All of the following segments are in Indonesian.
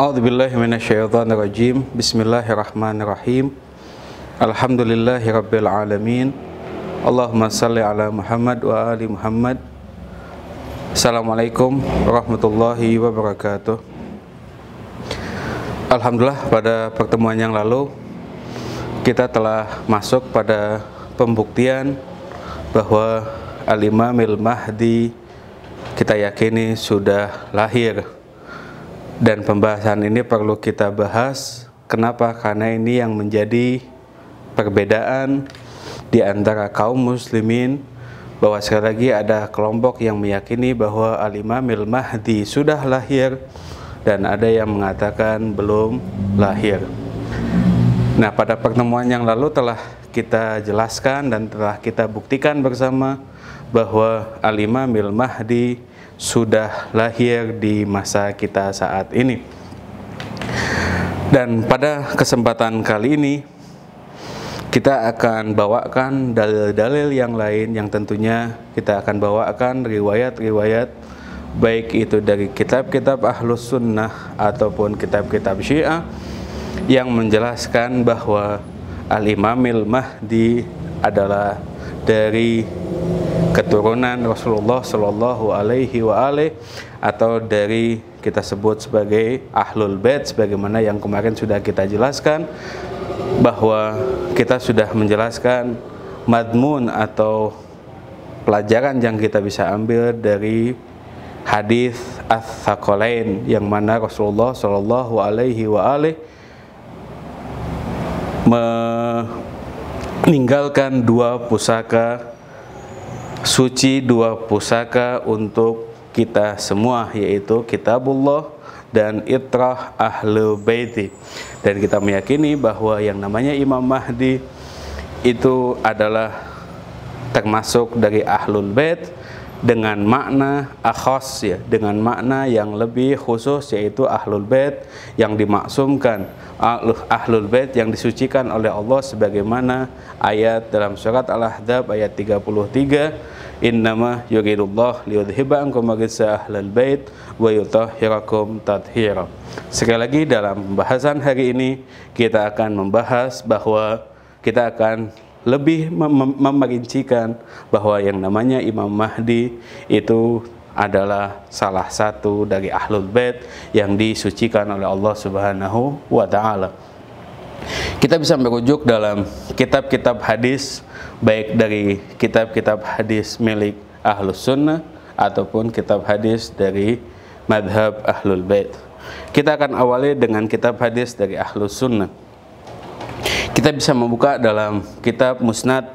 A'udzubillahi minasyaitonirrajim. Bismillahirrahmanirrahim. Alhamdulillahirabbil alamin. Allahumma shalli ala Muhammad wa ali Muhammad. Assalamualaikum warahmatullahi wabarakatuh. Alhamdulillah, pada pertemuan yang lalu kita telah masuk pada pembuktian bahwa Al-Imamil Mahdi kita yakini sudah lahir. Dan pembahasan ini perlu kita bahas. Kenapa? Karena ini yang menjadi perbedaan di antara kaum muslimin, bahwa sekali lagi ada kelompok yang meyakini bahwa Al-Imamil Mahdi sudah lahir dan ada yang mengatakan belum lahir. Nah, pada pertemuan yang lalu telah kita jelaskan dan telah kita buktikan bersama bahwa Al-Imamil Mahdi sudah lahir di masa kita saat ini. Dan pada kesempatan kali ini kita akan bawakan dalil-dalil yang lain, yang tentunya kita akan bawakan riwayat-riwayat baik itu dari kitab-kitab Ahlus Sunnah ataupun kitab-kitab Syiah yang menjelaskan bahwa Al-Imamil Mahdi adalah dari keturunan Rasulullah Shallallahu Alaihi Wasallam atau dari kita sebut sebagai Ahlul Bait, sebagaimana yang kemarin sudah kita jelaskan bahwa kita sudah menjelaskan madmun atau pelajaran yang kita bisa ambil dari hadis Ats-Tsaqalain, yang mana Rasulullah Shallallahu Alaihi Wasallam meninggalkan dua pusaka suci, dua pusaka untuk kita semua, yaitu Kitabullah dan Itrah Ahlul Baiti. Dan kita meyakini bahwa yang namanya Imam Mahdi itu adalah termasuk dari Ahlul Bait dengan makna akhos, ya, dengan makna yang lebih khusus, yaitu Ahlul Bait yang dimaksumkan, Ahlul Bait yang disucikan oleh Allah, sebagaimana ayat dalam surat Al-Ahzab ayat 33, innama yuridullah liyudhiba ankum rijsa ahlal bait wa yutahhirakum tathira. Sekali lagi, dalam pembahasan hari ini kita akan membahas bahwa kita akan lebih memerincikan bahwa yang namanya Imam Mahdi itu adalah salah satu dari Ahlul Bait yang disucikan oleh Allah Subhanahu wa Ta'ala. Kita bisa merujuk dalam kitab-kitab hadis, baik dari kitab-kitab hadis milik Ahlus Sunnah ataupun kitab hadis dari madhab Ahlul Bait. Kita akan awali dengan kitab hadis dari Ahlus Sunnah. Kita bisa membuka dalam kitab Musnad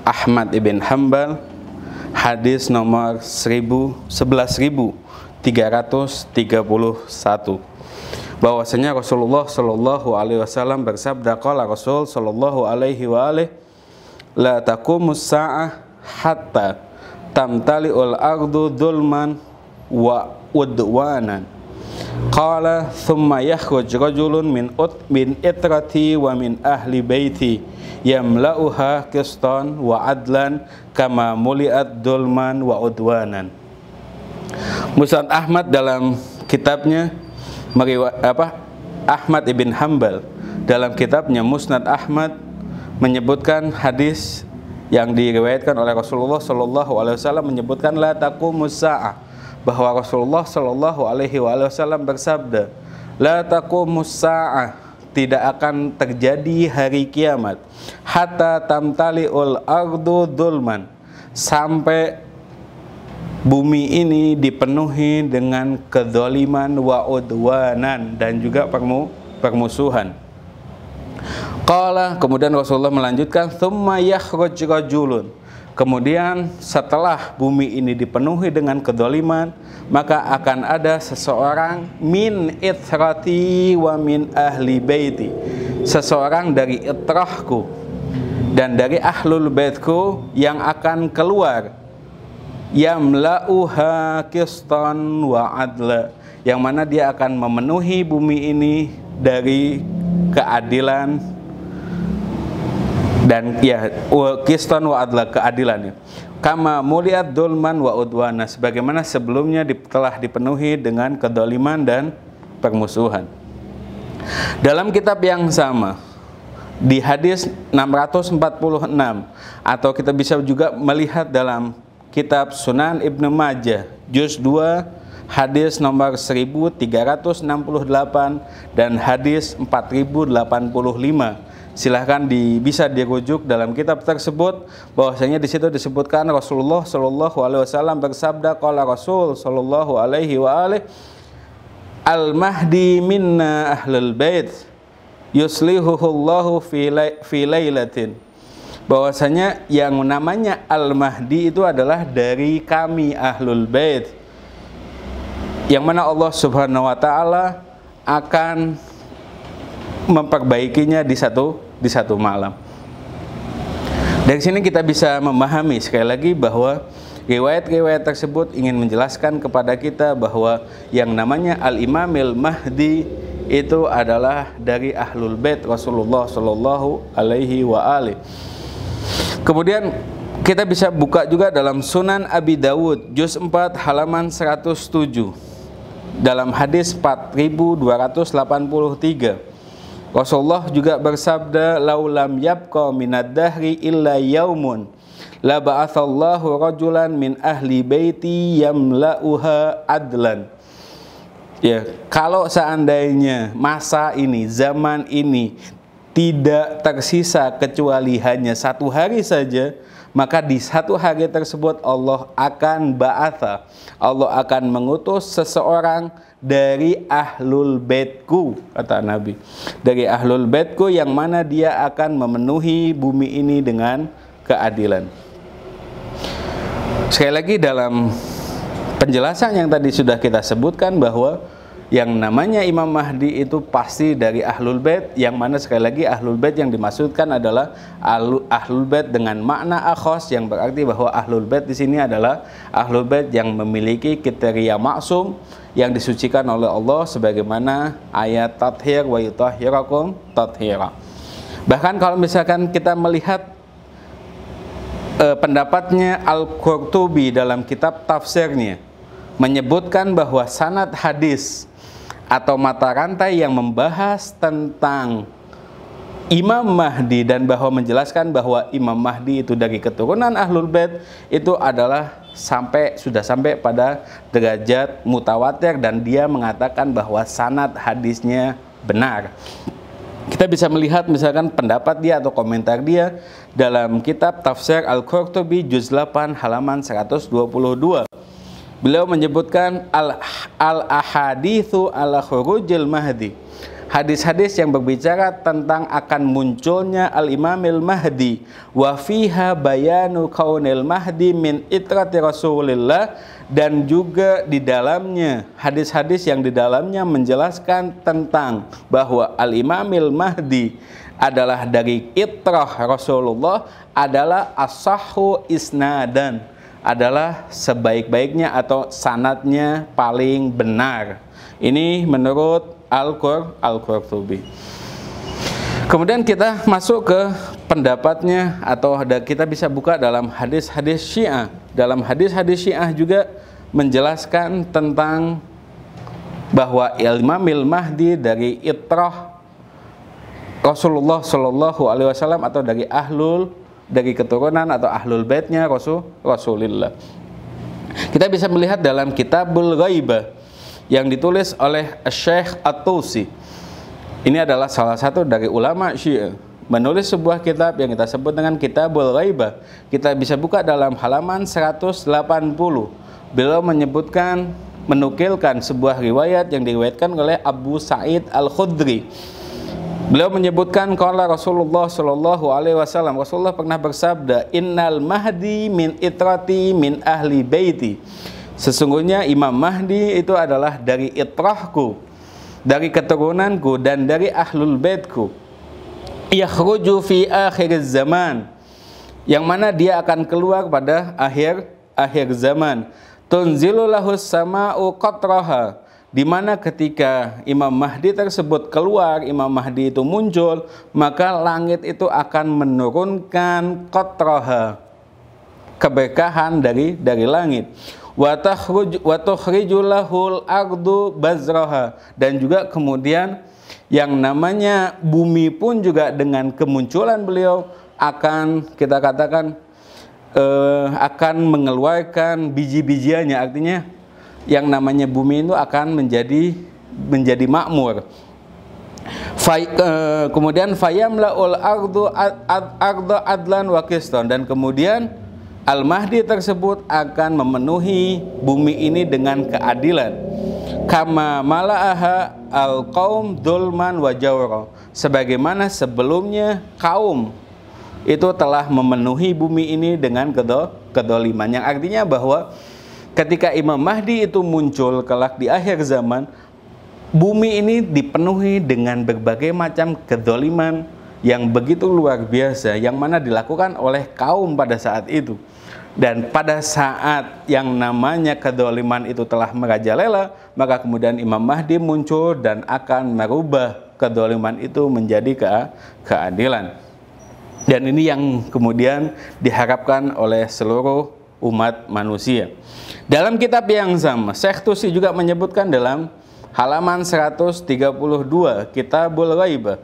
Ahmad ibn Hanbal, hadis nomor 11.331, bahwasanya Rasulullah Shallallahu Alaihi Wasallam bersabda, qala Rasul Shallallahu Alaihi Wasallam, la taqumus sa'ah hatta tamtali'ul ardu dhulman wa udwanan. Qala thumma yakhruj rajulun min itrati wa min ahli baiti yamla'uha qistan wa adlan kama muli'at dhulman wa udwanan. Musnad Ahmad dalam kitabnya Ahmad ibn Hanbal dalam kitabnya Musnad Ahmad menyebutkan hadis yang diriwayatkan oleh Rasulullah Shallallahu Alaihi Wasallam, menyebutkan la taqumus sa'ah, bahwa Rasulullah Shallallahu Alaihi Wasallam bersabda, la taqumus sa'ah, tidak akan terjadi hari kiamat, hatta tamtali'ul ardu dhulman, sampai bumi ini dipenuhi dengan kedzaliman wa udwanan, dan juga permusuhan. Qala, kemudian Rasulullah melanjutkan, thumma yakhruj rajulun, kemudian setelah bumi ini dipenuhi dengan kedzaliman, maka akan ada seseorang min itrati wa min ahli baiti, seseorang dari itrahku dan dari ahlul baitku yang akan keluar, yamla'uha qistan wa adla, yang mana dia akan memenuhi bumi ini dari keadilan dan qistan wa adla, keadilan, kama muliat dzulman wa udwana, sebagaimana sebelumnya telah dipenuhi dengan kedoliman dan permusuhan. Dalam kitab yang sama, di hadis 646, atau kita bisa juga melihat dalam kitab Sunan Ibnu Majah juz 2 hadis nomor 1368 dan hadis 4085. Silahkan bisa dirujuk dalam kitab tersebut, bahwasanya di situ disebutkan Rasulullah Shallallahu Alaihi Wasallam bersabda, qala Rasul Shallallahu Alaihi Wasallam, al-mahdi minna ahlul bait yuslihuhullahu fi lailatin. Bahwasanya yang namanya al-mahdi itu adalah dari kami ahlul bait, yang mana Allah Subhanahu wa taala akan memperbaikinya di satu malam. Dari sini kita bisa memahami sekali lagi bahwa riwayat-riwayat tersebut ingin menjelaskan kepada kita bahwa yang namanya Al-Imamil Mahdi itu adalah dari Ahlul Bait Rasulullah Shallallahu Alaihi Wasallam. Kemudian kita bisa buka juga dalam Sunan Abi Dawud juz 4 halaman 107 dalam hadis 4283. Rasulullah juga bersabda, laulam yabqa minad dahri illa yaumun la ba'atsallahu rajulan min ahli baiti yamla'uha adlan. Ya, kalau seandainya masa ini, zaman ini tidak tersisa kecuali hanya satu hari saja, maka di satu hari tersebut Allah akan ba'atha, Allah akan mengutus seseorang dari ahlul baitku, kata Nabi, dari ahlul baitku yang mana dia akan memenuhi bumi ini dengan keadilan. Sekali lagi dalam penjelasan yang tadi sudah kita sebutkan bahwa yang namanya Imam Mahdi itu pasti dari Ahlul Bait, yang mana sekali lagi Ahlul Bait yang dimaksudkan adalah Ahlul Bait dengan makna akhos, yang berarti bahwa Ahlul Bait di sini adalah Ahlul Bait yang memiliki kriteria maksum, yang disucikan oleh Allah sebagaimana ayat tathhir wa yutahhirakum tathhira. Bahkan kalau misalkan kita melihat pendapatnya Al-Qurtubi dalam kitab tafsirnya menyebutkan bahwa sanad hadis atau mata rantai yang membahas tentang Imam Mahdi dan bahwa menjelaskan bahwa Imam Mahdi itu dari keturunan Ahlul Bait itu adalah sudah sampai pada derajat mutawatir, dan dia mengatakan bahwa sanad hadisnya benar. Kita bisa melihat misalkan pendapat dia atau komentar dia dalam kitab Tafsir Al-Qurtubi juz 8 halaman 122. Beliau menyebutkan al-ahaditsu ala khurujil mahdi, hadis-hadis yang berbicara tentang akan munculnya al-imamil mahdi, wa fiha bayanu kaunil mahdi min itrati rasulillah, dan juga di dalamnya hadis-hadis yang di dalamnya menjelaskan tentang bahwa al-imamil mahdi adalah dari itrah Rasulullah, adalah as-sahhu isnadan, adalah sebaik-baiknya atau sanadnya paling benar. Ini menurut Al-Qurtubi. Kemudian kita masuk ke pendapatnya, atau kita bisa buka dalam hadis-hadis Syiah. Dalam hadis-hadis Syiah juga menjelaskan tentang bahwa Imamil Mahdi dari itrah Rasulullah Shallallahu Alaihi Wasallam atau dari keturunan atau ahlul baitnya Rasulullah. Kita bisa melihat dalam Kitabul Ghaibah yang ditulis oleh Syekh At-Tusi. Ini adalah salah satu dari ulama Syiah menulis sebuah kitab yang kita sebut dengan Kitabul Ghaibah. Kita bisa buka dalam halaman 180. Beliau menukilkan sebuah riwayat yang diriwayatkan oleh Abu Sa'id Al-Khudri. Beliau menyebutkan qala Rasulullah Shallallahu Alaihi Wasallam, Rasulullah pernah bersabda, innal mahdi min itrati min ahli baiti, sesungguhnya Imam Mahdi itu adalah dari itrahku, dari keturunanku dan dari ahlul baitku, yakhruju fi akhir zaman, yang mana dia akan keluar pada akhir zaman, tunzilu lahus sama'u qatraha, di mana ketika Imam Mahdi tersebut keluar, Imam Mahdi itu muncul, maka langit itu akan menurunkan qatraha, keberkahan dari langit. wa tukhrijulahul ardu bazraha, dan juga kemudian yang namanya bumi pun juga dengan kemunculan beliau akan kita katakan akan mengeluarkan biji-bijiannya. Artinya yang namanya bumi itu akan menjadi makmur. Kemudian fayamlaul ardu adlan wa qistan, dan kemudian Al-Mahdi tersebut akan memenuhi bumi ini dengan keadilan. Kama mala'aha al-qaum dzulman wa jawra, sebagaimana sebelumnya kaum itu telah memenuhi bumi ini dengan kedoliman. Yang artinya bahwa ketika Imam Mahdi itu muncul kelak di akhir zaman, bumi ini dipenuhi dengan berbagai macam kedoliman yang begitu luar biasa, yang mana dilakukan oleh kaum pada saat itu. Dan pada saat yang namanya kedoliman itu telah merajalela, maka kemudian Imam Mahdi muncul dan akan merubah kedoliman itu menjadi keadilan. Dan ini yang kemudian diharapkan oleh seluruh umat manusia. Dalam kitab yang sama, Syekh Tusi juga menyebutkan dalam halaman 132 Kitabul Ghaibah,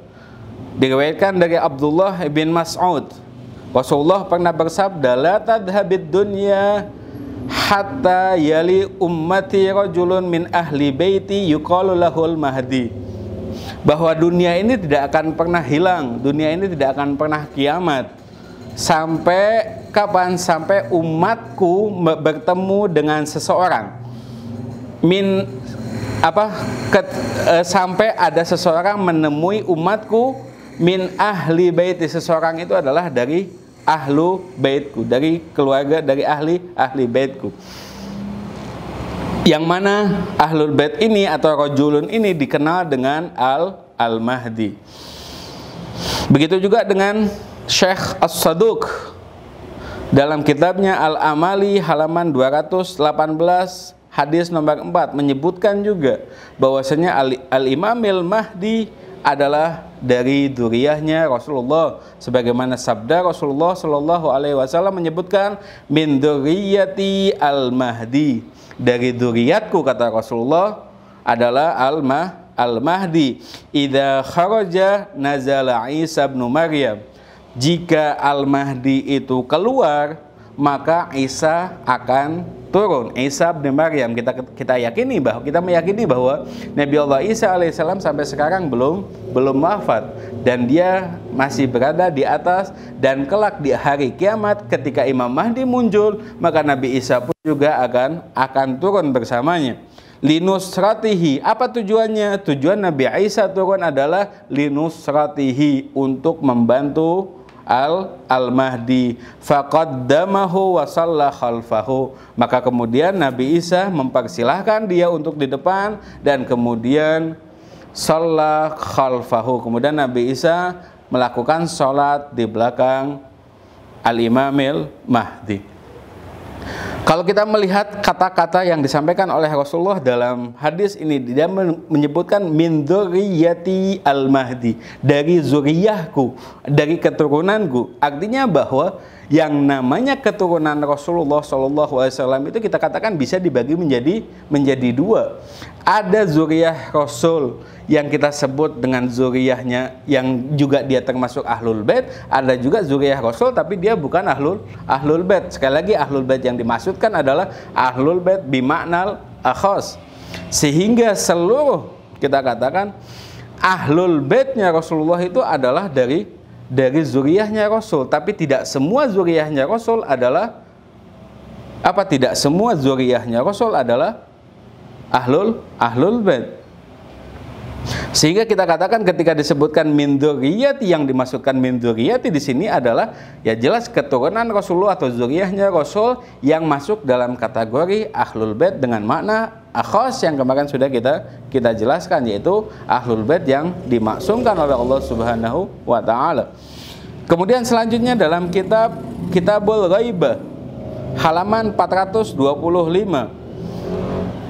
diriwayatkan dari Abdullah bin Mas'ud, Rasulullah pernah bersabda, la tadhabid dunya hatta yali ummati rajulun min ahli baiti yuqalu lahul mahdi, bahwa dunia ini tidak akan pernah hilang, dunia ini tidak akan pernah kiamat. Sampai kapan? Sampai umatku bertemu dengan seseorang sampai ada seseorang menemui umatku min ahli baiti, seseorang itu adalah dari ahlu baitku, dari keluarga, dari ahli baitku. Yang mana ahlul bait ini atau rajulun ini dikenal dengan Al-Mahdi. Begitu juga dengan Syekh As-Saduq dalam kitabnya Al-Amali halaman 218 hadis nomor 4 menyebutkan juga bahwasanya Al-Imamil Mahdi adalah dari dzurriyyahnya Rasulullah, sebagaimana sabda Rasulullah Shallallahu Alaihi Wasallam menyebutkan min dzurriyyati al-Mahdi, dari dzurriyyatku kata Rasulullah adalah Al-Mahdi. Idza kharaja nazala Isa bin Maryam, jika Al-Mahdi itu keluar maka Isa akan turun, Isa bin Maryam. Kita meyakini bahwa Nabi Allah Isa alaihissalam sampai sekarang belum wafat, dan dia masih berada di atas, dan kelak di hari kiamat ketika Imam Mahdi muncul, maka Nabi Isa pun juga akan turun bersamanya. Linusratihi, apa tujuannya? Tujuan Nabi Isa turun adalah linusratihi, untuk membantu Al-Mahdi. Faqaddamahu wa shalla khalfahu, maka kemudian Nabi Isa mempersilahkan dia untuk di depan, dan kemudian shalla khalfahu, kemudian Nabi Isa melakukan sholat di belakang Al-Imamil Mahdi. Kalau kita melihat kata-kata yang disampaikan oleh Rasulullah dalam hadis ini, dia menyebutkan min dzurriyyati al-Mahdi, dari zuriyahku, dari keturunanku. Artinya bahwa yang namanya keturunan Rasulullah SAW itu kita katakan bisa dibagi menjadi dua. Ada zuriyah Rasul yang kita sebut dengan zuriyahnya yang juga dia termasuk ahlul bait, ada juga zuriyah Rasul tapi dia bukan ahlul bait. Sekali lagi, ahlul bait yang dimaksudkan adalah ahlul bait bimaknal akhos, sehingga seluruh kita katakan ahlul baitnya Rasulullah itu adalah dari zuriyahnya Rasul. Tapi tidak semua zuriyahnya Rasul adalah tidak semua zuriyahnya Rasul adalah ahlul bait. Sehingga kita katakan ketika disebutkan min dzurriyyati, yang dimaksudkan min dzurriyyati di sini adalah ya jelas keturunan Rasulullah atau zuriyahnya Rasul yang masuk dalam kategori ahlul bait dengan makna akhos yang kemarin sudah kita jelaskan, yaitu ahlul bait yang dimaksumkan oleh Allah Subhanahu wa taala. Kemudian selanjutnya dalam Kitabul Ghaibah halaman 425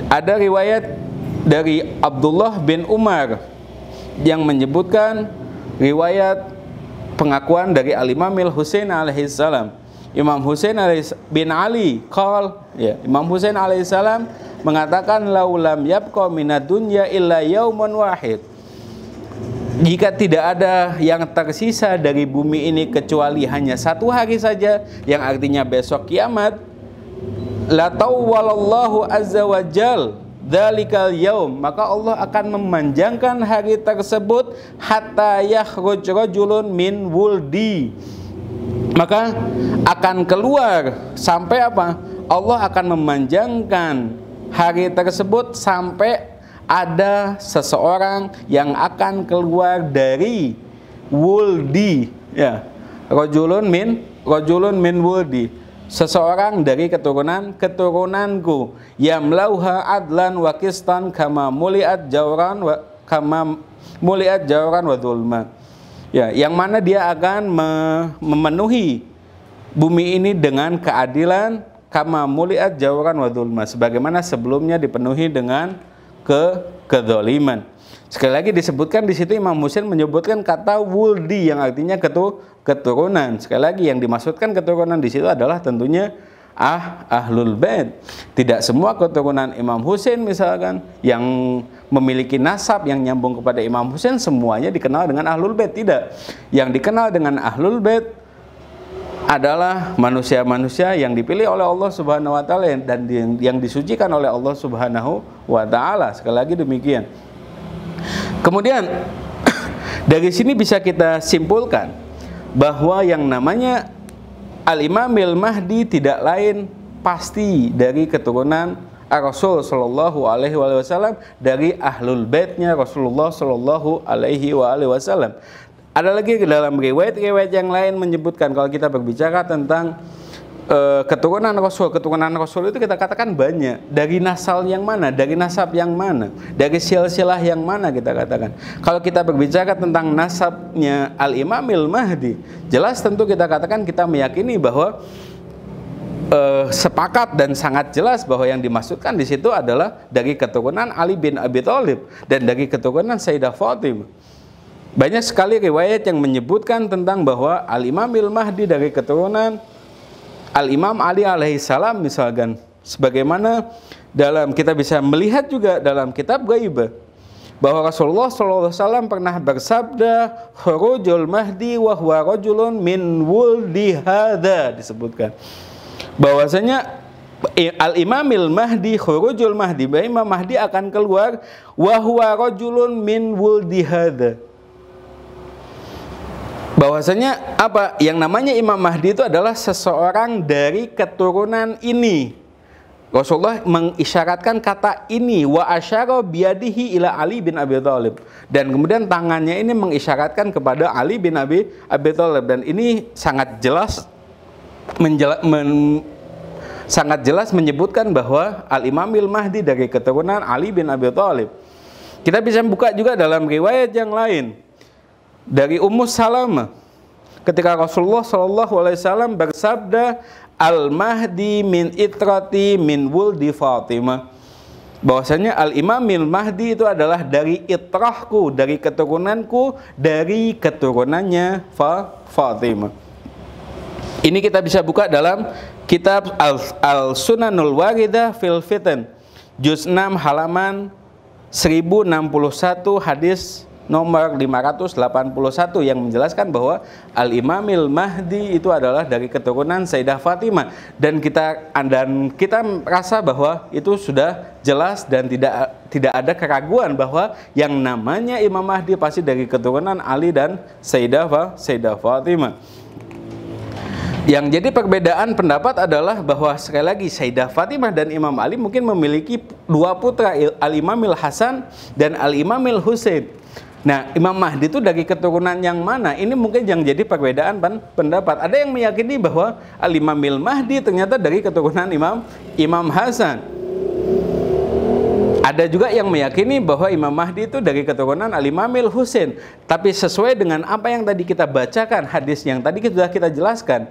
ada riwayat dari Abdullah bin Umar yang menyebutkan riwayat pengakuan dari Al-Imamil Husain alaihissalam, Imam Husain bin Ali qol, ya, Imam Husain alaihissalam mengatakan laulam yabqa minad dunya illa yaumun wahid. Jika tidak ada yang tersisa dari bumi ini kecuali hanya satu hari saja, yang artinya besok kiamat, la tawwalallahu azza wa jal dzalikal yaum, maka Allah akan memanjangkan hari tersebut hatta yakhruj rajulun min wuldi, maka akan keluar sampai apa? Allah akan memanjangkan hari tersebut sampai ada seseorang yang akan keluar dari wuldi, ya, rajulun min wuldi, seseorang dari keturunanku, yamlauha adlan wa qistan kama muliat jawran wa dzulma, ya, yang mana dia akan memenuhi bumi ini dengan keadilan, kama muliat jawran wa dzulma, sebagaimana sebelumnya dipenuhi dengan kezaliman. Sekali lagi disebutkan di situ, Imam Husain menyebutkan kata wuldi yang artinya keturunan. Sekali lagi yang dimaksudkan keturunan di situ adalah tentunya ahlul bait. Tidak semua keturunan Imam Husain misalkan yang memiliki nasab yang nyambung kepada Imam Husain semuanya dikenal dengan ahlul bait, tidak. Yang dikenal dengan ahlul bait adalah manusia-manusia yang dipilih oleh Allah Subhanahu wa taala dan yang disucikan oleh Allah Subhanahu wa taala. Sekali lagi demikian. Kemudian dari sini bisa kita simpulkan bahwa yang namanya Al-Imamil Mahdi tidak lain pasti dari keturunan Rasul Shallallahu Alaihi Wasallam, dari ahlul baitnya Rasulullah Shallallahu Alaihi Wasallam. Ada lagi dalam riwayat-riwayat yang lain menyebutkan, kalau kita berbicara tentang keturunan Rasul itu kita katakan banyak. Dari nasal yang mana, dari nasab yang mana, dari silsilah yang mana kita katakan. Kalau kita berbicara tentang nasabnya Al-Imamil Mahdi, jelas tentu kita katakan, kita meyakini bahwa sepakat dan sangat jelas bahwa yang dimaksudkan di situ adalah dari keturunan Ali bin Abi Thalib dan dari keturunan Sayyidah Fatimah. Banyak sekali riwayat yang menyebutkan tentang bahwa Al-Imamil Mahdi dari keturunan Al-Imam Ali alaihissalam misalkan. Sebagaimana dalam kita bisa melihat juga dalam kitab Ghaibah bahwa Rasulullah SAW pernah bersabda, khurujul Mahdi wa huwa rajulun min wuldi hadza, disebutkan bahwasanya Al-Imamil Mahdi, khurujul Mahdi, bahwa Imam Mahdi akan keluar, wa huwa rajulun min wuldi hadza, bahwasanya apa? Yang namanya Imam Mahdi itu adalah seseorang dari keturunan ini. Rasulullah mengisyaratkan kata ini, wa asyara biyadihi ila Ali bin Abi Thalib, dan kemudian tangannya ini mengisyaratkan kepada Ali bin Abi Thalib, dan ini sangat jelas sangat jelas menyebutkan bahwa Al-Imamil Mahdi dari keturunan Ali bin Abi Thalib. Kita bisa buka juga dalam riwayat yang lain dari Ummu Salamah ketika Rasulullah SAW bersabda, Al-Mahdi min itrati min wuldi Fatimah, bahwasanya Al-Imamil Mahdi itu adalah dari itrahku, dari keturunanku, dari keturunannya Fatimah. Ini kita bisa buka dalam kitab Al-Sunanul Waridah fil Fitan, juz 6 halaman 1061, hadis nomor 581, yang menjelaskan bahwa Al-Imamil Mahdi itu adalah dari keturunan Sayyidah Fatimah, dan kita rasa bahwa itu sudah jelas dan tidak ada keraguan bahwa yang namanya Imam Mahdi pasti dari keturunan Ali dan Sayyidah Fatimah. Yang jadi perbedaan pendapat adalah bahwa sekali lagi Sayyidah Fatimah dan Imam Ali mungkin memiliki dua putra, Al-Imamil Hasan dan Al-Imamil Husain. Nah, Imam Mahdi itu dari keturunan yang mana? Ini mungkin yang jadi perbedaan pendapat. Ada yang meyakini bahwa Al-Imamil Mahdi ternyata dari keturunan Imam Hasan. Ada juga yang meyakini bahwa Imam Mahdi itu dari keturunan Al-Imamil Husain. Tapi sesuai dengan apa yang tadi kita bacakan, hadis yang tadi sudah kita jelaskan,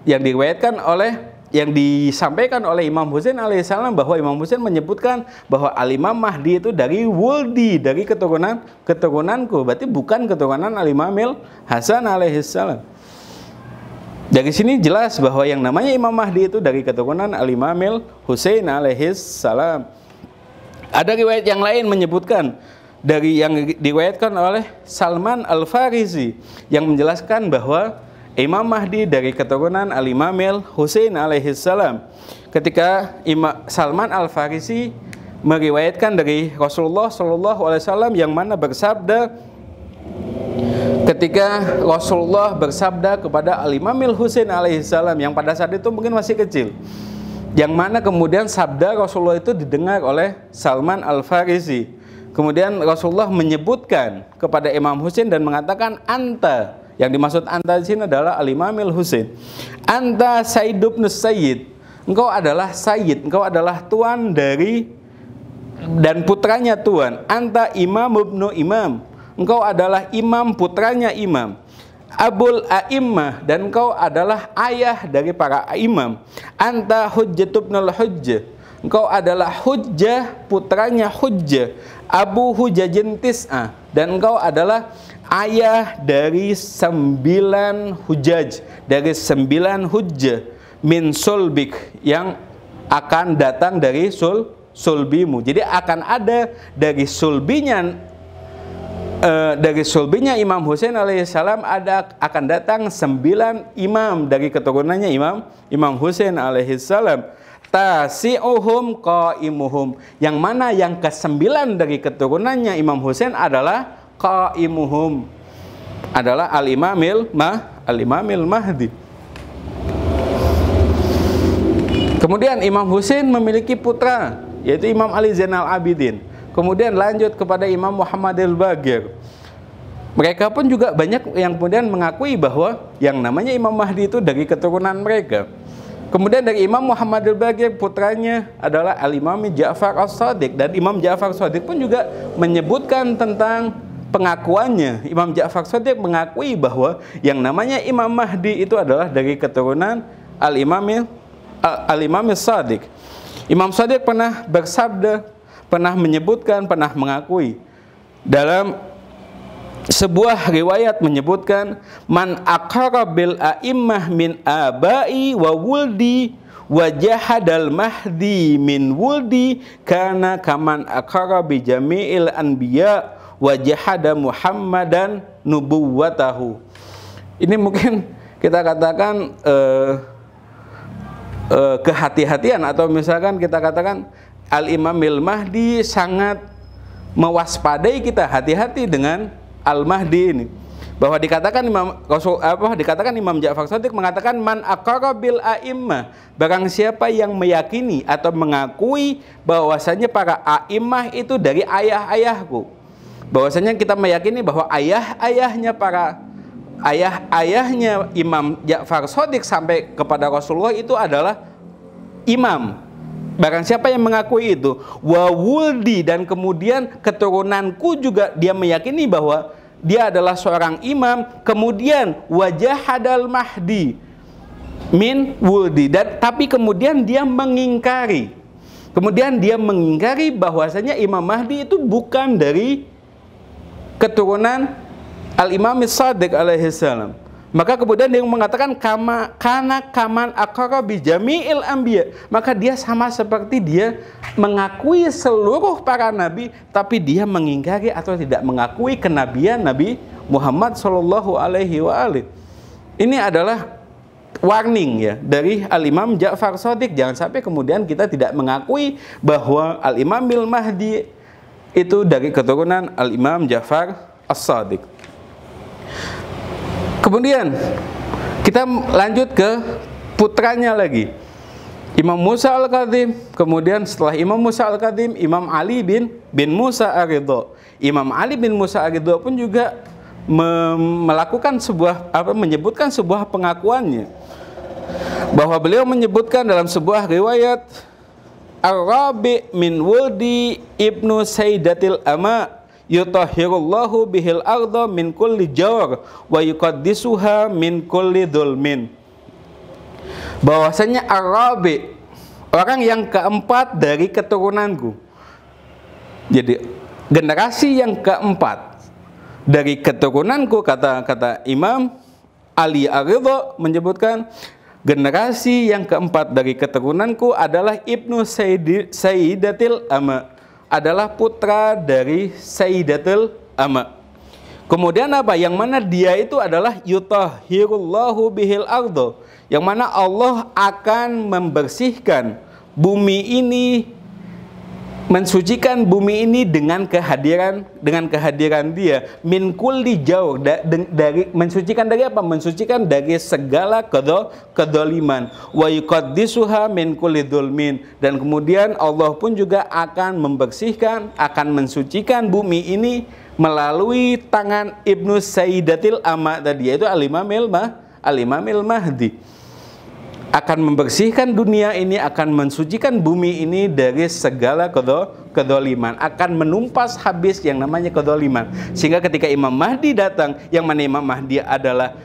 yang disampaikan oleh Imam Husain alaihissalam, bahwa Imam Husain menyebutkan bahwa Al-Imam Mahdi itu dari wuldi, dari keturunanku, berarti bukan keturunan Al-Imamil Hasan alaihissalam. Dari sini jelas bahwa yang namanya Imam Mahdi itu dari keturunan Al-Imamil Husain alaihis salam. Ada riwayat yang lain menyebutkan dari yang diriwayatkan oleh Salman Al-Farisi yang menjelaskan bahwa Imam Mahdi dari keturunan Al-Imamil Husain alaihis salam. Ketika Salman Al-Farisi meriwayatkan dari Rasulullah SAW yang mana bersabda, ketika Rasulullah bersabda kepada Al-Imamil Husain alaihissalam yang pada saat itu mungkin masih kecil, yang mana kemudian sabda Rasulullah itu didengar oleh Salman Al-Farisi. Kemudian Rasulullah menyebutkan kepada Imam Husain dan mengatakan, anta, yang dimaksud anta di sini adalah Al-Imamil Husain, anta Sayyid ibn Sayyid, engkau adalah Sayyid, engkau adalah tuan dari dan putranya tuan, anta Imam ibnu Imam, engkau adalah imam putranya imam, Abul A'immah, dan engkau adalah ayah dari para imam, anta Hujjatubnul Hujjah, engkau adalah Hujjah putranya Hujjah, Abu Hujajin Tis'ah, dan engkau adalah ayah dari 9 hujaj, dari 9 hujjah, min sulbik, yang akan datang dari sulbimu. Jadi akan ada dari sulbinya Imam Husain alaihissalam akan datang 9 imam dari keturunannya Imam Husain alaihissalam. Tasi'uhum qaimuhum, yang mana yang ke-9 dari keturunannya Imam Husain adalah qaimuhum, adalah Al-Imamil Mahdi. Kemudian Imam Husain memiliki putra, yaitu Imam Ali Zainal Abidin. Kemudian lanjut kepada Imam Muhammad al-Baqir. Mereka pun juga banyak yang kemudian mengakui bahwa yang namanya Imam Mahdi itu dari keturunan mereka. Kemudian dari Imam Muhammad al-Baqir, putranya adalah Al-Imam Ja'far as-Shadiq, dan Imam Ja'far as-Shadiq pun juga menyebutkan tentang pengakuannya. Imam Ja'far as-Shadiq mengakui bahwa yang namanya Imam Mahdi itu adalah dari keturunan Al-Imam as-Shadiq. Imam Shadiq pernah bersabda, pernah menyebutkan, pernah mengakui dalam sebuah riwayat menyebutkan, man aqara bil a'immah min abai wa wuldi wa jahadal mahdi min wuldi kana kaman aqara bi jami'il anbiya wa jahada Muhammadan nubuwatahu. Ini mungkin kita katakan kehati-hatian, atau misalkan kita katakan Al-Imamil Mahdi sangat mewaspadai kita, hati-hati dengan Al-Mahdi ini. Bahwa dikatakan Imam Ja'far Shadiq mengatakan, man aqara bil a'immah, barang siapa yang meyakini atau mengakui bahwasanya para a'immah itu dari ayah-ayahku. Bahwasanya kita meyakini bahwa ayahnya Imam Ja'far Shadiq sampai kepada Rasulullah itu adalah imam. Barang siapa yang mengakui itu, wa wuldi, dan kemudian keturunanku juga dia meyakini bahwa dia adalah seorang imam, kemudian wajahadal mahdi min wuldi, dan tapi kemudian dia mengingkari bahwasanya Imam Mahdi itu bukan dari keturunan Al-Imam Shadiq alaihissalam. Maka kemudian dia mengatakan kaman aqara bi jami'il anbiya, maka dia sama seperti dia mengakui seluruh para nabi, tapi dia mengingkari atau tidak mengakui kenabian Nabi Muhammad sallallahu alaihi wa alihi. Ini adalah warning ya dari Al-Imam Ja'far Shadiq, jangan sampai kemudian kita tidak mengakui bahwa Al-Imamil Mahdi itu dari keturunan Al-Imam Ja'far as-Shadiq. Kemudian kita lanjut ke putranya lagi, Imam Musa al-Kadhim. Kemudian setelah Imam Musa al-Kadhim, Imam Ali bin Musa ar-Ridha. Imam Ali bin Musa ar-Ridha pun juga menyebutkan sebuah pengakuannya, bahwa beliau menyebutkan dalam sebuah riwayat, Ar-Rabi min wuldi ibnu Sayyidatil Ama yutahhirullahu bihil arda min kulli jawr wa yuqaddisuha min kulli dhulmin. Bahwasanya Ar-Rabi, orang yang keempat dari keturunanku. Jadi generasi yang keempat dari keturunanku, kata Imam Ali Ar-Ridha menyebutkan generasi yang keempat dari keturunanku adalah Ibnu Sayyidatil Ama, adalah putra dari Sayyidatil Ama. Kemudian apa? Yang mana dia itu adalah yutahhirullahu bihil ardo, yang mana Allah akan membersihkan bumi ini, mensucikan bumi ini dengan kehadiran dia, min kulli jauh, dari mensucikan dari apa? Mensucikan dari segala kedzaliman, wa yuqaddisuha min kulli dzulmin, dan kemudian Allah pun juga akan membersihkan, akan mensucikan bumi ini melalui tangan Ibnu Sayyidatil Ama tadi, yaitu Al-Imamil Mahdi. Akan membersihkan dunia ini, akan mensucikan bumi ini dari segala kedzaliman, akan menumpas habis yang namanya kedzaliman. Sehingga ketika Imam Mahdi datang, yang mana Imam Mahdi adalah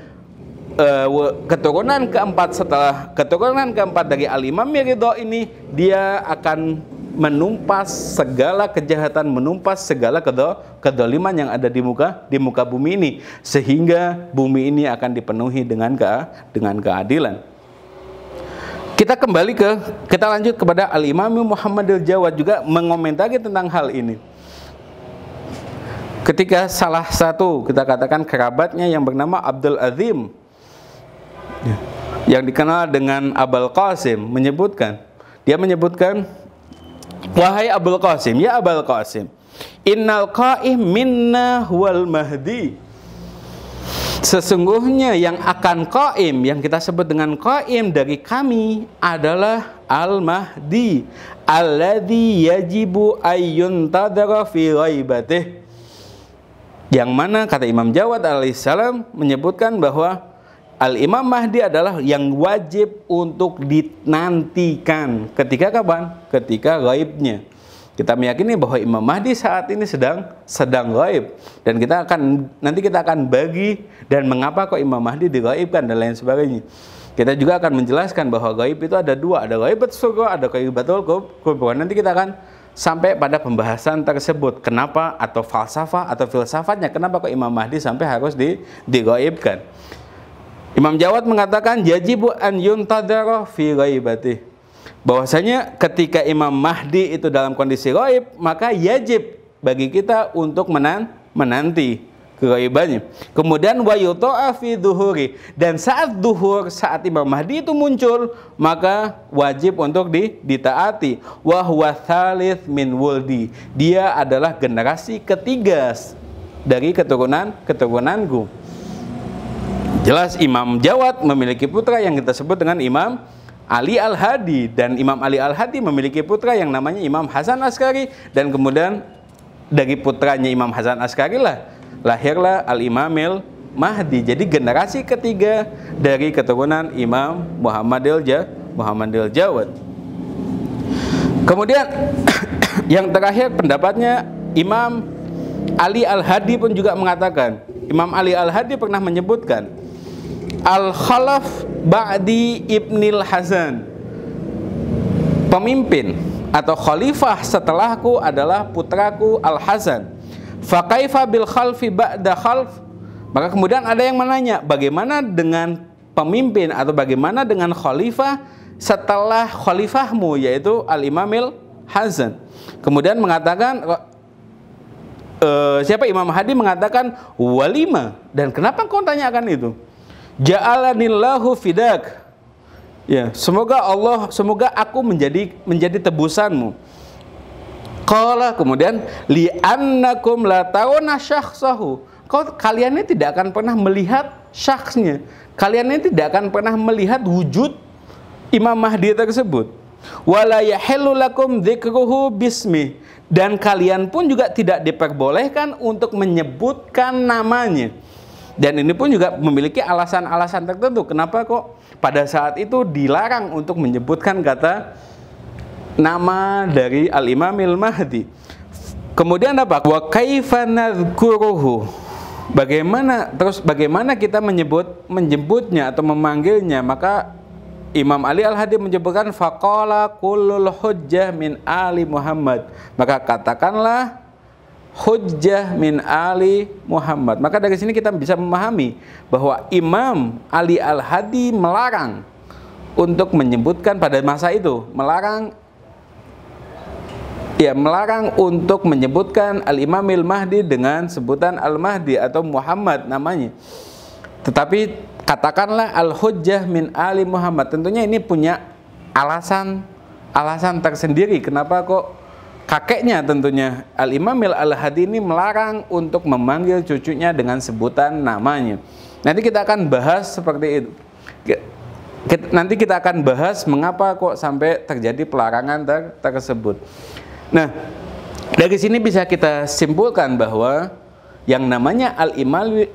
keturunan keempat setelah keturunan keempat dari Al-Imam Ridha ini, dia akan menumpas segala kejahatan, menumpas segala kedzaliman yang ada di muka bumi ini, sehingga bumi ini akan dipenuhi dengan keadilan. Kita lanjut kepada Al-Imam Muhammad al-Jawad juga mengomentari tentang hal ini. Ketika salah satu, kita katakan kerabatnya yang bernama Abdul Azim, yang dikenal dengan Abul Qasim, dia menyebutkan, wahai Abul Qasim, ya Abul Qasim, innal qa'im minna wal mahdi, sesungguhnya yang akan qaim, yang kita sebut dengan qaim dari kami adalah Al-Mahdi alladzi yajibu ayyuntadara fi ghaibatih, yang mana kata Imam Jawad alaihissalam menyebutkan bahwa Al-Imam Mahdi adalah yang wajib untuk dinantikan. Ketika kapan? Ketika gaibnya. Kita meyakini bahwa Imam Mahdi saat ini sedang gaib, dan nanti kita akan bagi dan mengapa kok Imam Mahdi digaibkan dan lain sebagainya. Kita juga akan menjelaskan bahwa gaib itu ada dua, ada gaibat surga, ada gaibatul kubur. Nanti kita akan sampai pada pembahasan tersebut, kenapa, atau falsafah atau filsafatnya, kenapa kok Imam Mahdi sampai harus digaibkan. Imam Jawad mengatakan yajibu an yuntadara fi ghaibati, bahwasanya ketika Imam Mahdi itu dalam kondisi gaib, maka yajib bagi kita untuk menanti kegaibannya. Kemudian wa yuta'a fi dhuhuri, dan saat duhur, saat Imam Mahdi itu muncul, maka wajib untuk ditaati. Wa huwa tsalits min wuldi, dia adalah generasi ketiga dari keturunanku. Jelas Imam Jawad memiliki putra yang kita sebut dengan Imam Ali Al-Hadi, dan Imam Ali Al-Hadi memiliki putra yang namanya Imam Hasan Askari, dan kemudian dari putranya Imam Hasan Askari lahirlah Al-Imamil Mahdi. Jadi generasi ketiga dari keturunan Imam Muhammadil Jawad. Kemudian yang terakhir pendapatnya Imam Ali Al-Hadi pun juga mengatakan, Imam Ali Al-Hadi pernah menyebutkan, Al-Khalaf ba'di Ibnil Hasan, pemimpin atau khalifah setelahku adalah putraku Al-Hasan. Fakaifa bil khalfi ba'da khalf, maka kemudian ada yang menanya, bagaimana dengan pemimpin atau bagaimana dengan khalifah setelah khalifahmu, yaitu Al-Imamil Hasan. Kemudian mengatakan, siapa Imam Hadi mengatakan, walima, dan kenapa kau tanyakan itu? Ja'alanillahu fidak, ya, semoga aku menjadi tebusanmu. Qala, kemudian li'annakum la tarawna syakhsahu, kalian ini tidak akan pernah melihat syakhsnya, kalian ini tidak akan pernah melihat wujud Imam Mahdi tersebut. Wala yahillu lakum dzikruhu bismi, dan kalian pun juga tidak diperbolehkan untuk menyebutkan namanya. Dan ini pun juga memiliki alasan-alasan tertentu kenapa kok pada saat itu dilarang untuk menyebutkan kata nama dari Al-Imamil Mahdi. Kemudian apa? Wa kaifa nadzkuruhu, bagaimana kita menyebutnya atau memanggilnya? Maka Imam Ali Al-Hadi menyebutkan faqala kullul hujjah min ali Muhammad, maka katakanlah hujjah min ali Muhammad. Maka dari sini kita bisa memahami bahwa Imam Ali Al-Hadi melarang untuk menyebutkan pada masa itu, melarang untuk menyebutkan Al-Imamil Mahdi dengan sebutan Al-Mahdi atau Muhammad namanya. Tetapi katakanlah Al-Hujjah min Ali Muhammad. Tentunya ini punya alasan tersendiri kenapa kok kakeknya tentunya Al-Imamil Al-Hadi ini melarang untuk memanggil cucunya dengan sebutan namanya. Nanti kita akan bahas seperti itu. Nanti kita akan bahas mengapa kok sampai terjadi pelarangan tersebut. Nah, dari sini bisa kita simpulkan bahwa yang namanya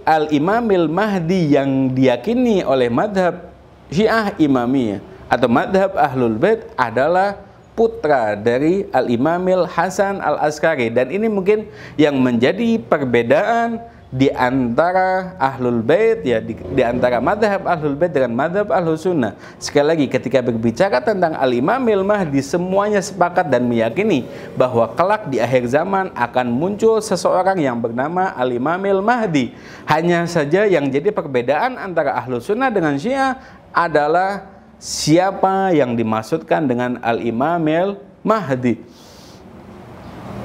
Al-Imamil Mahdi yang diyakini oleh madhab Syiah Imamiyah atau madhab Ahlul Bait adalah putra dari Al-Imamil Hasan Al-Askari. Dan ini mungkin yang menjadi perbedaan di antara Ahlul Bait, ya, di antara madhab Ahlul Bait dengan madhab Ahlus Sunnah. Sekali lagi, ketika berbicara tentang Al-Imamil Mahdi, semuanya sepakat dan meyakini bahwa kelak di akhir zaman akan muncul seseorang yang bernama Al-Imamil Mahdi. Hanya saja yang jadi perbedaan antara Ahlus Sunnah dengan Syiah adalah siapa yang dimaksudkan dengan Al-Imamil Mahdi.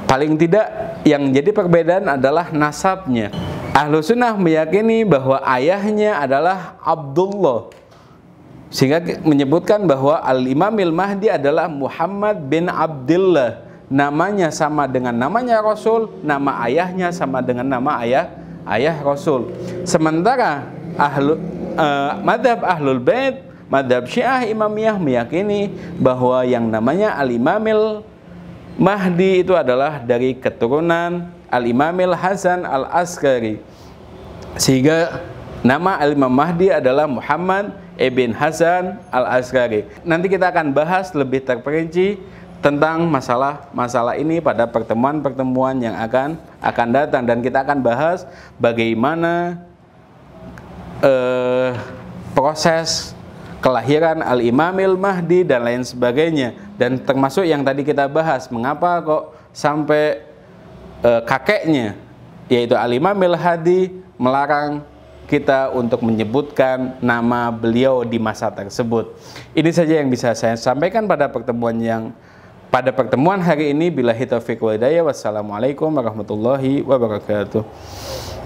Paling tidak yang jadi perbedaan adalah nasabnya. Ahlus Sunnah meyakini bahwa ayahnya adalah Abdullah, sehingga menyebutkan bahwa Al-Imamil Mahdi adalah Muhammad bin Abdullah. Namanya sama dengan namanya Rasul, nama ayahnya sama dengan nama ayah Rasul. Sementara madhab Ahlul Bait, madhab Syiah Imamiyah meyakini bahwa yang namanya Al-Imamil Mahdi itu adalah dari keturunan Al-Imamil Hasan Al-Askari, sehingga nama Al-Imam Mahdi adalah Muhammad ibn Hasan Al-Askari. Nanti kita akan bahas lebih terperinci tentang masalah ini pada pertemuan-pertemuan yang akan datang, dan kita akan bahas bagaimana proses kelahiran Al-Imamil Mahdi dan lain sebagainya, dan termasuk yang tadi kita bahas, mengapa kok sampai kakeknya yaitu Al-Imamil Hadi melarang kita untuk menyebutkan nama beliau di masa tersebut. Ini saja yang bisa saya sampaikan pada pertemuan hari ini. Billahi taufiq wal hidayah. Wassalamualaikum warahmatullahi wabarakatuh.